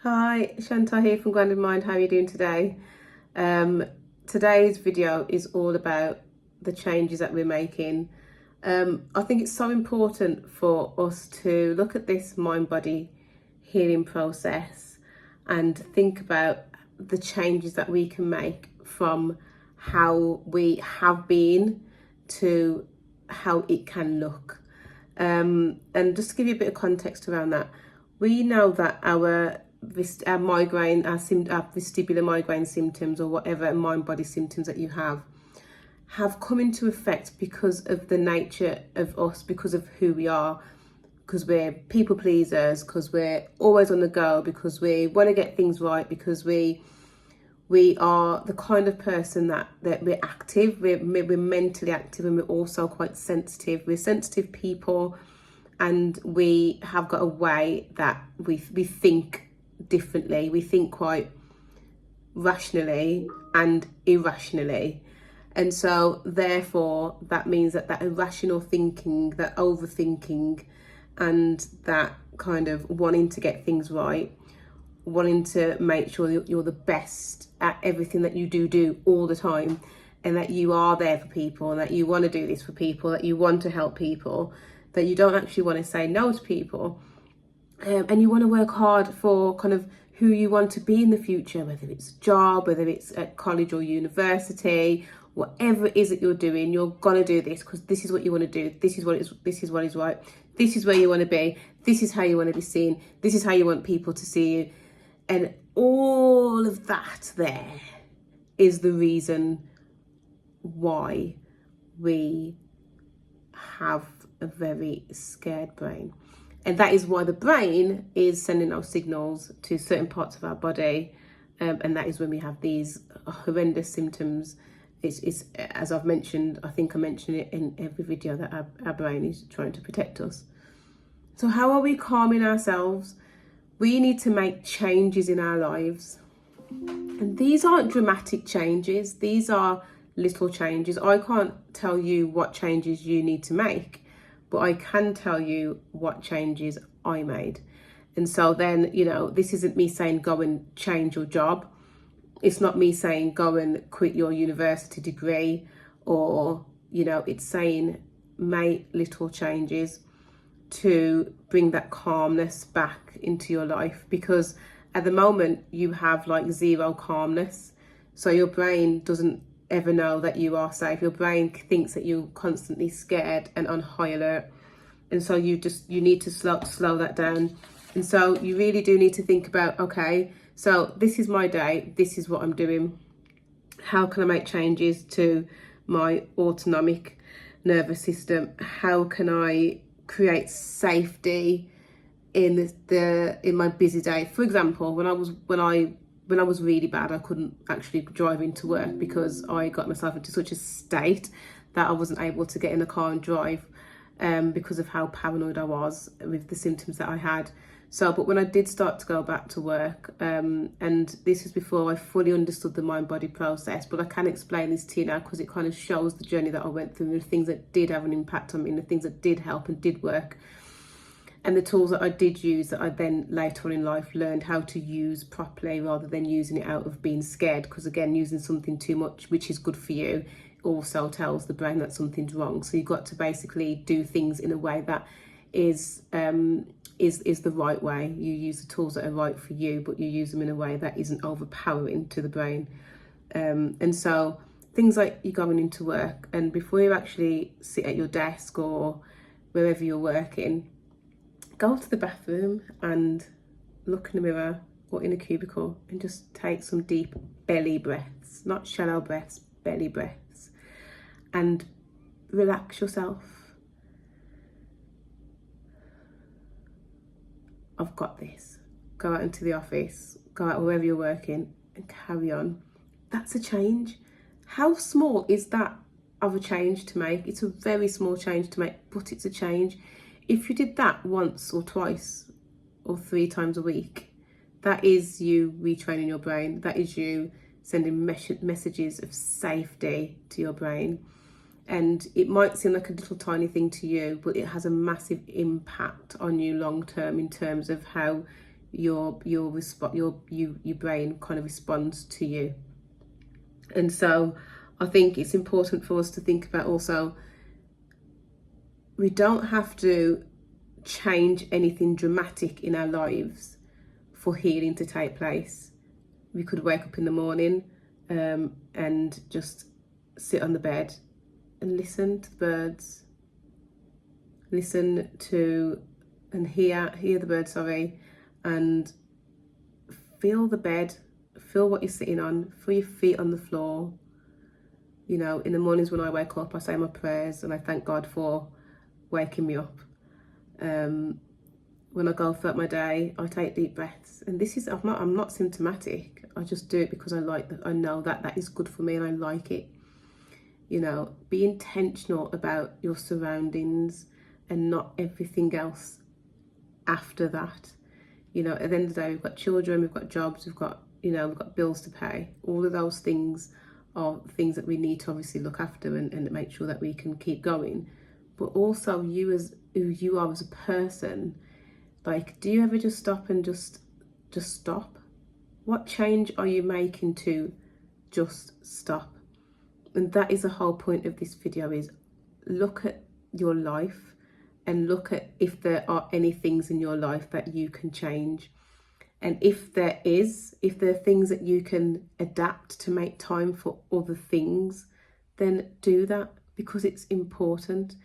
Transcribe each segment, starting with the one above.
Hi, Chantal here from Grounded Mind. How are you doing today? Today's video is all about the changes that we're making. I think it's so important for us to look at this mind-body healing process and think about the changes that we can make from how we have been to how it can look. And just to give you a bit of context around that, we know that our migraine, our vestibular migraine symptoms, or whatever mind-body symptoms that you have come into effect because of the nature of us, because of who we are, because we're people pleasers, because we're always on the go, because we want to get things right, because we are the kind of person that we're active, we're mentally active, and we're also quite sensitive. We're sensitive people, and we have got a way that we think differently. We think quite rationally and irrationally, and so therefore that means that irrational thinking, that overthinking, and that kind of wanting to get things right, wanting to make sure you're the best at everything that you do all the time, and that you are there for people, and that you want to do this for people, that you want to help people, that you don't actually want to say no to people. And you want to work hard for kind of who you want to be in the future, whether it's a job, whether it's at college or university, whatever it is that you're doing, you're gonna do this because this is what you want to do. This is what is right. This is where you want to be. This is how you want to be seen. This is how you want people to see you. And all of that there is the reason why we have a very scared brain. And that is why the brain is sending out signals to certain parts of our body. And that is when we have these horrendous symptoms. It's as I've mentioned, I think I mentioned it in every video, that our brain is trying to protect us. So how are we calming ourselves? We need to make changes in our lives. And these aren't dramatic changes. These are little changes. I can't tell you what changes you need to make, but I can tell you what changes I made. And so then, this isn't me saying go and change your job. It's not me saying go and quit your university degree, or, it's saying make little changes to bring that calmness back into your life. Because at the moment you have like zero calmness. So your brain doesn't ever know that you are safe. Your brain thinks that you're constantly scared and on high alert, and so you need to slow that down. And so you really do need to think about, okay, so this is my day, this is what I'm doing, how can I make changes to my autonomic nervous system? How can I create safety in my busy day? For example, when I was really bad, I couldn't actually drive into work because I got myself into such a state that I wasn't able to get in the car and drive, because of how paranoid I was with the symptoms that I had. So, but when I did start to go back to work, and this is before I fully understood the mind-body process, but I can explain this to you now because it kind of shows the journey that I went through, and the things that did have an impact on me, and the things that did help and did work. And the tools that I did use that I then later on in life learned how to use properly, rather than using it out of being scared. Because again, using something too much, which is good for you, also tells the brain that something's wrong. So you've got to basically do things in a way that is the right way. You use the tools that are right for you, but you use them in a way that isn't overpowering to the brain. And so things like you going into work, and before you actually sit at your desk or wherever you're working, go to the bathroom and look in the mirror or in a cubicle and just take some deep belly breaths, not shallow breaths, belly breaths, and relax yourself. I've got this. Go out into the office, go out wherever you're working, and carry on. That's a change. How small is that of a change to make? It's a very small change to make, but it's a change. If you did that once or twice or 3 times a week, that is you retraining your brain. That is you sending messages of safety to your brain. And it might seem like a little tiny thing to you, but it has a massive impact on you long term in terms of how your brain kind of responds to you. And so I think it's important for us to think about also, we don't have to change anything dramatic in our lives for healing to take place. We could wake up in the morning and just sit on the bed and listen to the birds, listen to and hear the birds, and feel the bed, feel what you're sitting on, feel your feet on the floor. You know, in the mornings when I wake up, I say my prayers and I thank God for waking me up. When I go throughout my day, I take deep breaths, and this is, I'm not symptomatic. I just do it because I know that is good for me and I like it. You know, be intentional about your surroundings and not everything else after that. You know, at the end of the day, we've got children, we've got jobs, we've got bills to pay. All of those things are things that we need to obviously look after and make sure that we can keep going. But also you as who you are as a person, like, do you ever just stop and just stop? What change are you making to just stop? And that is the whole point of this video, is look at your life and look at if there are any things in your life that you can change. And if there are things that you can adapt to make time for other things, then do that, because it's important.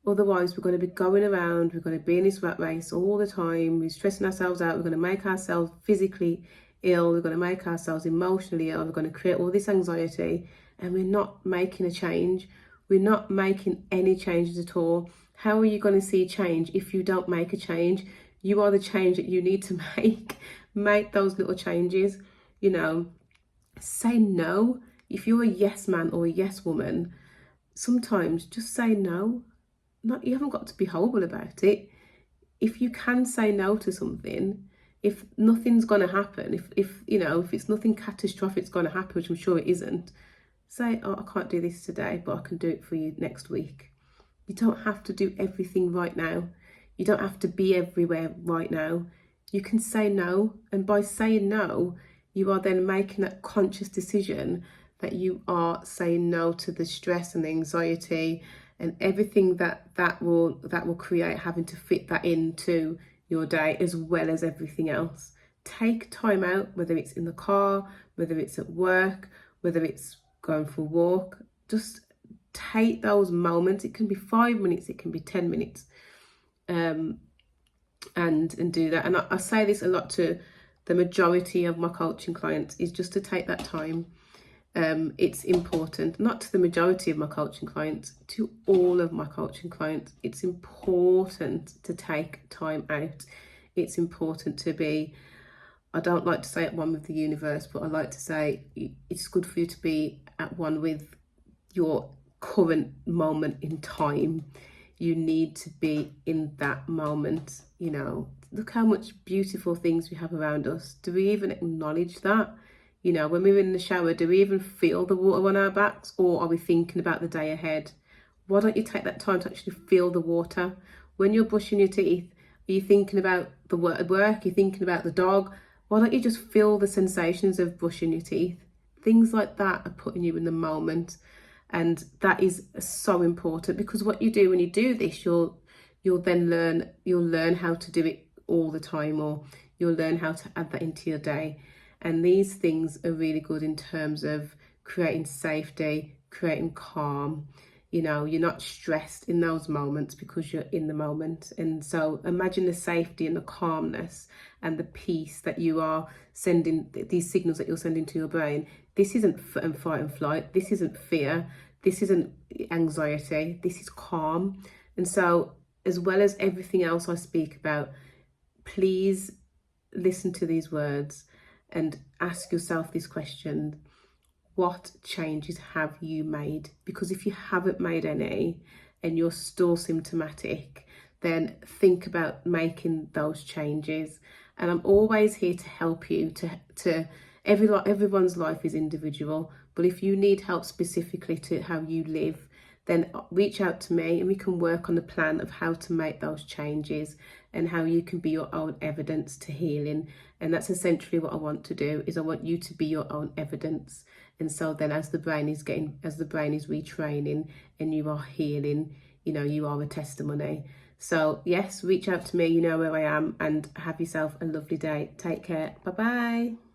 Otherwise, we're going to be going around, we're going to be in this rat race all the time, we're stressing ourselves out, we're going to make ourselves physically ill, we're going to make ourselves emotionally ill, we're going to create all this anxiety, and we're not making a change. We're not making any changes at all. How are you going to see change if you don't make a change? You are the change that you need to make. Make those little changes, you know. Say no. If you're a yes man or a yes woman, sometimes just say no. You haven't got to be horrible about it. If you can say no to something, if nothing's going to happen, if it's nothing catastrophic going to happen, which I'm sure it isn't, say, oh, I can't do this today, but I can do it for you next week. You don't have to do everything right now. You don't have to be everywhere right now. You can say no, and by saying no, you are then making that conscious decision that you are saying no to the stress and the anxiety and everything that will create having to fit that into your day, as well as everything else. Take time out, whether it's in the car, whether it's at work, whether it's going for a walk. Just take those moments. It can be 5 minutes, it can be 10 minutes, and do that. And I say this a lot to the majority of my coaching clients, is just to take that time. It's important, not to the majority of my coaching clients, to all of my coaching clients. It's important to take time out. It's important to be, I don't like to say at one with the universe, but I like to say it's good for you to be at one with your current moment in time. You need to be in that moment. You know, look how much beautiful things we have around us. Do we even acknowledge that? You know, when we're in the shower, do we even feel the water on our backs, or are we thinking about the day ahead? Why don't you take that time to actually feel the water? When you're brushing your teeth, are you thinking about the work? You're thinking about the dog? Why don't you just feel the sensations of brushing your teeth? Things like that are putting you in the moment. And that is so important, because what you do when you do this, you'll then learn how to do it all the time, or you'll learn how to add that into your day. And these things are really good in terms of creating safety, creating calm. You know, you're not stressed in those moments because you're in the moment. And so imagine the safety and the calmness and the peace that you are sending, these signals that you're sending to your brain. This isn't fight and flight. This isn't fear. This isn't anxiety. This is calm. And so, as well as everything else I speak about, please listen to these words and ask yourself this question: what changes have you made? Because if you haven't made any and you're still symptomatic, then think about making those changes. And I'm always here to help you. Everyone's life is individual, but if you need help specifically to how you live, then reach out to me and we can work on the plan of how to make those changes and how you can be your own evidence to healing. And that's essentially what I want to do, is I want you to be your own evidence. And so then as the brain is retraining and you are healing, you know, you are a testimony. So yes, reach out to me, you know where I am, and have yourself a lovely day. Take care. Bye bye.